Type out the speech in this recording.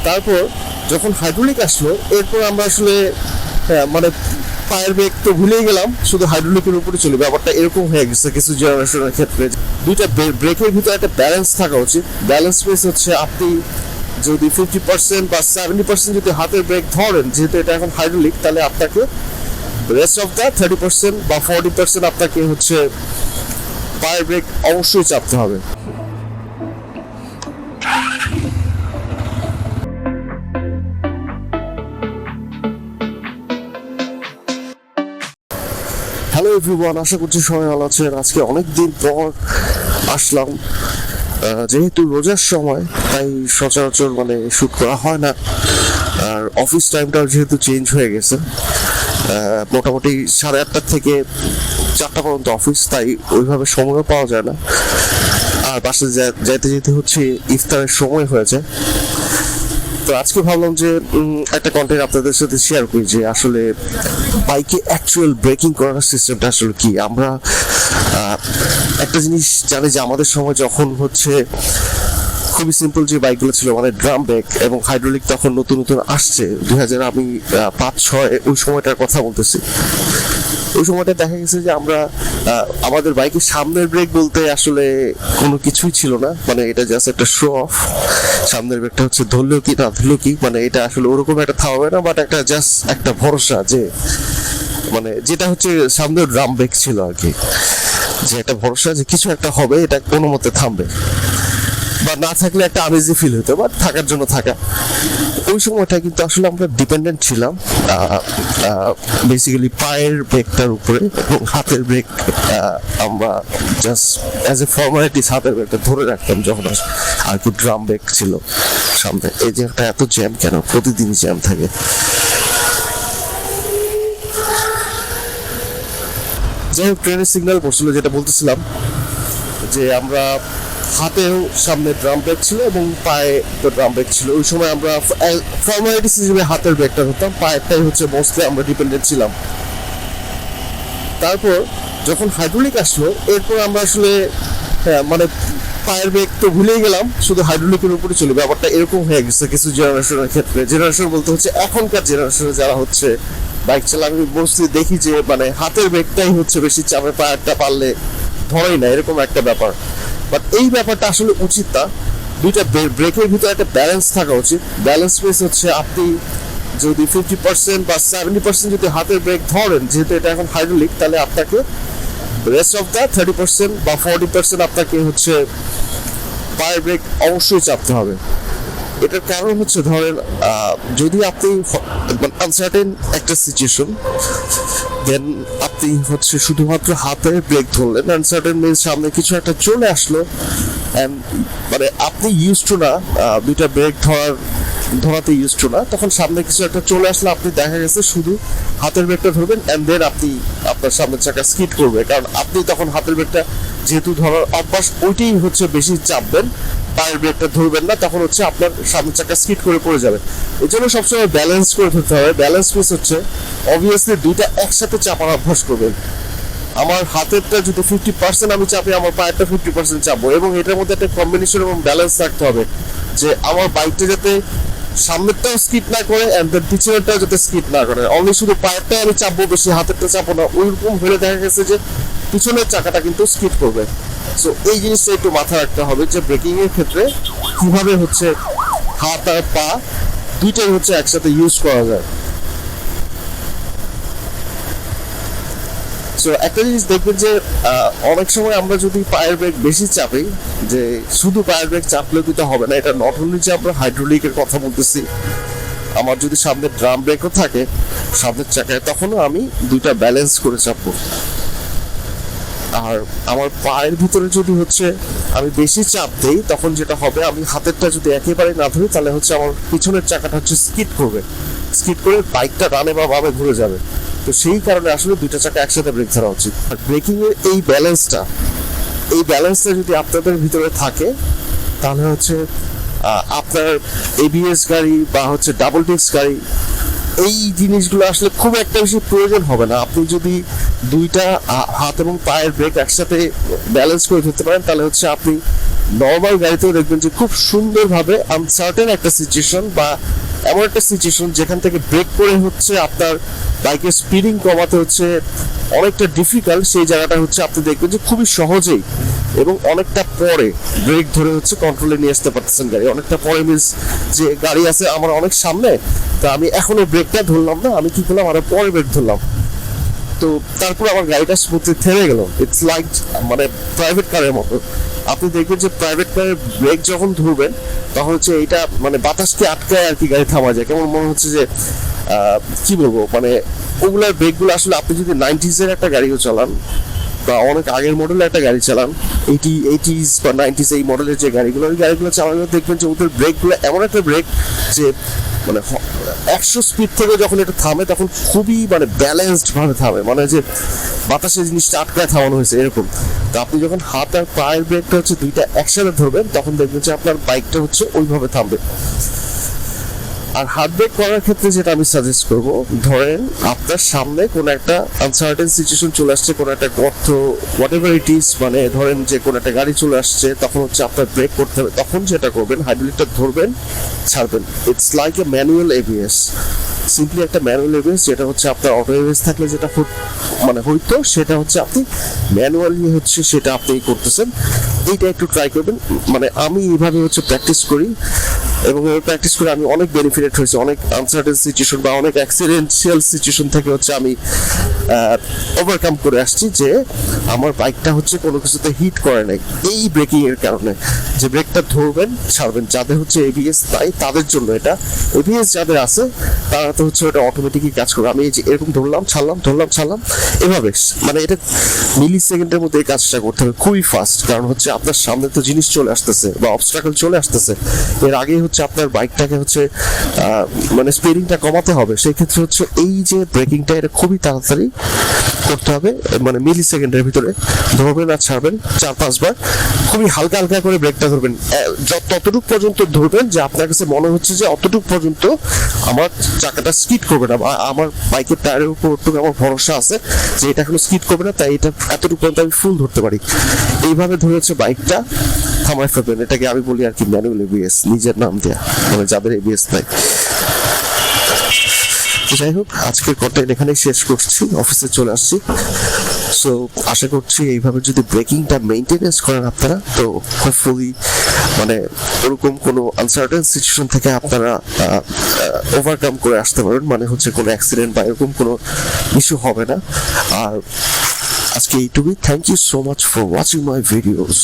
তারপর যখন হাইড্রোলিক আসলো এরপর আমরা আসলে মানে পায়ের ব্রেক তো ভুলেই গেলাম, শুধু হাইড্রোলিকের উপরে চলে। ব্যাপারটা এরকম হয়ে গেছে কিছু জেনারেশনের ক্ষেত্রে। দুইটা ব্রেকের ভিতরে একটা ব্যালেন্স থাকা উচিত। ব্যালেন্স বেস হচ্ছে আপনি যদি 50% বা 70% যদি হাতের ব্রেক ধরেন, যেহেতু এটা এখন হাইড্রোলিক, তাহলে আপনাকে রেস্ট অফ দ্য 30% বা 40% আপনাকে হচ্ছে পায়ের ব্রেক অবশ্যই চাপতে হবে। হ্যালো এভরিওয়ান, আশা করছি সবাই ভালো আছেন। আজকে অনেকদিন পর আসলাম, যেহেতু রোজার সময় তাই সচরাচর শুট করা হয় না। আর অফিস টাইমটাও যেহেতু চেঞ্জ হয়ে গেছে, মোটামুটি 8:30 থেকে 4টা পর্যন্ত অফিস, তাই ওইভাবে সময়ও পাওয়া যায় না। আর বাসায় যাইতে যেতে হচ্ছে ইফতারের সময় হয়েছে। তো আজকে ভাবলাম যে একটা কন্টেন্ট আপনাদের সাথে শেয়ার করি যে আসলে বাইকে অ্যাকচুয়াল ব্রেকিং করার সিস্টেমটা আসলে কি। আমরা একটা জিনিস জানি যে আমাদের সময় যখন হচ্ছে খুবই সিম্পল যে বাইকগুলো ছিল, ড্রাম ব্রেক এবং হাইড্রোলিক তখন নতুন নতুন আসছে 2000 আমি 5-6 ওই সময়টার কথা বলতেছি। ওই সময়টা দেখা গেছে যে আমরা আমাদের বাইকের সামনের ব্রেক বলতে আসলে কোনো কিছুই ছিল না, এটা জাস্ট একটা শো অফ। সামনের ব্রেকটা হচ্ছে ধরলেও কি না ধরলেও কি, এটা আসলে ওরকম একটা থামবে না, বাট একটা জাস্ট একটা ভরসা যে যেটা হচ্ছে সামনের ড্রাম ব্রেক ছিল আর কি, যে একটা ভরসা যে কিছু একটা হবে, এটা কোনো মতে থামবে, বা না থাকলে একটা আনইজি ফিল হতো, বাট থাকার জন্য থাকা। ওই সময়টা কিন্তু আসলে আমরা ডিপেন্ডেন্ট ছিলাম বেসিক্যালি পায়ের ব্রেকটার উপরে, এবং হাতের ব্রেক আমরা জাস্ট অ্যাজ এ ফর্মালিটিস হাতের ব্রেকটা ধরে রাখতাম যখন আর কি ড্রাম ব্রেক ছিল সামনে। এই যে একটা এত জ্যাম কেন, প্রতিদিনই জ্যাম থাকে। যাই হোক, ট্রেনের সিগন্যাল পড়ছিল, যেটা বলতেছিলাম যে আমরা হাতেও সামনে ড্রাম ব্রেক ছিল এবং পায়ে তো ড্রাম ব্রেক ছিল। ওই সময় আমরা ফর্মালিটিস হিসেবে হাতের ব্রেকটা ধরতাম, পায়েরটাই হচ্ছে মোস্টলি আমরা ডিপেন্ডেন্ট ছিলাম। তারপর যখন হাইড্রোলিক আসলো এরপর আমরা আসলে পায়ের ব্রেক তো ভুলেই গেলাম, শুধু হাইড্রোলিকের উপরে চলে। ব্যাপারটা এরকম হয়ে গেছে কিছু জেনারেশনের ক্ষেত্রে। জেনারেশন বলতে হচ্ছে এখনকার জেনারেশনে যারা হচ্ছে বাইক চালা, আমি মোস্টলি দেখি যে হাতের ব্রেকটাই হচ্ছে বেশি চাপে, পায়েরটা পারলে ধরেই না, এরকম একটা ব্যাপার। বাট এই ব্যাপারটা আসলে উচিত না। দুইটা ব্রেকের ভিতরে একটা ব্যালেন্স থাকা উচিত। ব্যালেন্স বেস হচ্ছে আপনি যদি 50% বা 70% যদি হাতের ব্রেক ধরেন, যেহেতু এটা এখন হাইড্রোলিক, তাহলে আপনাকে রেস্ট অফ দ্য 30% বা 40% আপনাকে হচ্ছে পায়ের ব্রেক অবশ্যই চাপতে হবে। এটার কারণ হচ্ছে ধরেন যদি আপনি আনসার্টেন একটা সিচুয়েশন, দেন আপনি হচ্ছে শুধুমাত্র হাতের ব্রেক ধরলেন। আনসার্টেন মিনস সামনে কিছু একটা চলে আসলো, আপনি ইউজ টু না দুইটা ব্রেক ধরাতে ইউজ টু না, তখন সামনে কিছু একটা চলে আসলে আপনি দেখা গেছে শুধু হাতের ব্রেকটা ধরবেন, অ্যান্ড দেন আপনি আপনার সামনের চাকা স্কিড করবে, কারণ আপনি তখন হাতের ব্রেকটা যেহেতু ধরার অভ্যাস, ওইটাই হচ্ছে বেশি চাপবেন, পায়ের ব্রেকটা ধরবেন না, তখন হচ্ছে আপনার সামনের চাকা স্কিড করে পড়ে যাবে। এই জন্য সবসময় ব্যালেন্স করে ধরতে হবে। ব্যালেন্স মিস হচ্ছে অবভিয়াসলি দুইটা একসাথে চাপার অভ্যাস করবেন। আমার হাতেরটা যদি 50% আমি চাপি, আমার পায়েরটা 50% চাপবো, এবং এটার মধ্যে একটা কম্বিনেশন এবং ব্যালেন্স রাখতে হবে যে আমার বাইকটা যাতে সামনেরটাও স্কিড না করে অ্যান্ড দেন পিছনেরটাও যাতে স্কিড না করে। অনলি শুধু পায়েরটাই আমি চাপবো, বেশি হাতেরটা চাপবো না, ওইরকম হলে দেখা গেছে যে পিছনের চাকাটা কিন্তু স্কিড করবে। সো এই জিনিসটা একটু মাথায় রাখতে হবে যে ব্রেকিং এর ক্ষেত্রে কিভাবে হচ্ছে হাত আর পা দুইটাই হচ্ছে একসাথে ইউজ করা যায়। সো একটা জিনিস দেখবেন যে অনেক সময় আমরা যদি পায়ের ব্রেক বেশি চাপি, যে শুধু পায়ের ব্রেক চাপলেও কিন্তু হবে না। এটা নট অনলি যে আমরা হাইড্রোলিকের কথা বলতেছি, আমার যদি সামনে ড্রাম ব্রেকও থাকে সামনের চাকায়, তখনও আমি দুইটা ব্যালেন্স করে চাপবো। আর আমার পায়ের ভিতরে যদি হচ্ছে আমি বেশি চাপ দেই, তখন যেটা হবে, আমি হাতেরটা যদি একেবারে না ধরি, তাহলে হচ্ছে আমার পিছনের চাকাটা হচ্ছে স্কিড করবে, স্কিড করে বাইকটা ডানে বা বামে ঘুরে যাবে। তো সেই কারণে আসলে দুইটা চাকা একসাথে ব্রেক ধরা উচিত। আর ব্রেকিং এর এই ব্যালেন্সটা যদি আপনাদের ভিতরে থাকে, তাহলে হচ্ছে আপনার এবিএস গাড়ি বা হচ্ছে ডাবল ডিস্ক গাড়ি, এই জিনিসগুলো আসলে খুব একটা বেশি প্রয়োজন হবে না। আপনি যদি দুইটা হাত এবং পায়ের ব্রেক একসাথে ব্যালেন্স করে ধরতে পারেন, তাহলে হচ্ছে আপনি নর্মাল গাড়িতেও দেখবেন যে খুব সুন্দরভাবে আনসার্টেন একটা সিচুয়েশন বা এমন একটা সিচুয়েশন যেখান থেকে ব্রেক করে হচ্ছে আপনার বাইকের স্পিডিং কমাতে হচ্ছে অনেকটা ডিফিকাল্ট, সেই জায়গাটা হচ্ছে আপনি দেখবেন যে খুবই সহজেই এবং অনেকটা পরে ব্রেক ধরে হচ্ছে কন্ট্রোলে নিয়ে আসতে পারতেছেন গাড়ি। অনেকটা পরে মিনস যে গাড়ি আছে আমার অনেক সামনে, তো আমি এখনো ব্রেকটা ধরলাম না, আমি কি করলাম আরো পরে ব্রেক ধরলাম, তো তারপর আমার গাড়িটা স্মুথলি থেমে গেল। ইটস লাইক মানে প্রাইভেট কারের মতো। আপনি দেখবেন যে প্রাইভেট কারের ব্রেক যখন ধরবেন তখন হচ্ছে এইটা মানে বাতাসকে আটকায় আর কি গাড়ি থামা যায়, কেমন মনে হচ্ছে যে কি বলবো মানে ওগুলার ব্রেকগুলো আসলে আপনি যদি 90s এর একটা গাড়িও চালান বা অনেক আগের মডেলের একটা গাড়ি চালান, 80s বা 90s এই মডেলের যে গাড়িগুলো, ওই গাড়িগুলো চালানো দেখবেন যে ওদের ব্রেকগুলো এমন একটা ব্রেক যে মানে 100 স্পিড থেকে যখন এটা থামে তখন খুবই মানে ব্যালেন্সড ভাবে থামে, মানে যে বাতাসের জিনিসটা আটকায় থামানো হয়েছে এরকম। তো আপনি যখন হাত আর পায়ের ব্রেকটা হচ্ছে দুইটা একসাথে ধরবেন তখন দেখবেন যে আপনার বাইকটা হচ্ছে ওইভাবে থামবে। আর হাত ব্রেক করার ক্ষেত্রে যেটা আমি সাজেস্ট করব, ধরেন আপনার সামনে কোনো একটা আনসার্টেন সিচুয়েশন চলে আসছে, কোনো একটা গর্ত হোয়াটএভার ইট ইজ, মানে ধরেন যে কোনো একটা গাড়ি চলে আসছে, তখন হচ্ছে আপনার ব্রেক করতে হবে। তখন যেটা করবেন হাইড্রোলিকটা ধরবেন, ছাড়বেন। It's like a manual ABS, simply একটা ম্যানুয়াল এবিএস, যেটা হচ্ছে আপনার অটো এবিএস থাকলে যেটা মানে হইতো সেটা হচ্ছে আপনি ম্যানুয়ালি হচ্ছে সেটা আপনি করতেছেন। এইটা একটু ট্রাই করবেন, মানে আমি এইভাবে হচ্ছে প্র্যাকটিস করি এবং প্র্যাকটিস করে আমি অনেক বেনিফিটেড হয়েছে। অনেক আনসার্টেন সিচুয়েশন বা অনেক অ্যাক্সিডেন্সিয়াল সিচুয়েশন থেকে হচ্ছে আমি ওভারকাম করে আসছি, যে আমার বাইকটা হচ্ছে কোনো কিছুতে হিট করে নাই এই ব্রেকিং এর কারণে। যে ব্রেকটা ধরবেন ছাড়বেন, যাদের হচ্ছে এবিএস নাই তাদের জন্য এটা, এবিএস যাদের আছে তারা তো হচ্ছে ওটা অটোমেটিকই কাজ করবে। আমি এই যে এরকম ধরলাম ছাড়লাম, ধরলাম ছাড়লাম, এভাবে মানে এটা মিলি সেকেন্ডের মধ্যে এই কাজটা করতে হবে, খুবই ফাস্ট। কারণ হচ্ছে আপনার সামনে তো জিনিস চলে আসতেছে বা অবস্ট্রাকল চলে আসতেছে, এর আগেই হচ্ছে আপনার বাইকটাকে হচ্ছে মানে স্পিডিংটা কমাতে হবে। সেই ক্ষেত্রে হচ্ছে এই যে ব্রেকিংটা এটা খুবই তাড়াতাড়ি করতে হবে, মানে মিলি সেকেন্ডের ভিতরে ধরবেন আর ছাড়বেন 4-5 বার, খুবই হালকা হালকা করে ব্রেকটা ধরবেন, ততটুকু পর্যন্ত ধরবেন যে আপনার কাছে মনে হচ্ছে যে অতটুকু পর্যন্ত আমার চাকাটা স্কিড করবে না বা আমার বাইকের টায়ারের উপর আমার ভরসা আছে যে এটা এখনো স্কিড করবে না, তাই এটা এতটুকু পর্যন্ত আমি ফুল ধরতে পারি। এইভাবে ধরে হচ্ছে বাইকটা থামাই ফেলবেন। এটাকে আমি বলি আর কি ম্যানুয়াল এবিএস, নিজের নাম দেয়া, মানে যাদের এবিএস নাই। যাই হোক, আজকের কন্টেন্ট এখানেই শেষ করছি, অফিসে চলে আসছি। সো আশা করছি এইভাবে যদি ব্রেকিংটা মেইনটেনেন্স করেন আপনারা, তো হোপফুলি মানে ওরকম কোনো আনসার্টেন সিচুয়েশন থেকে আপনারা ওভারকাম করে আসতে পারবেন, মানে হচ্ছে কোনো অ্যাক্সিডেন্ট বা এরকম কোনো ইস্যু হবে না। আর আজকে এইটুকুই। Thank you so much for watching my videos.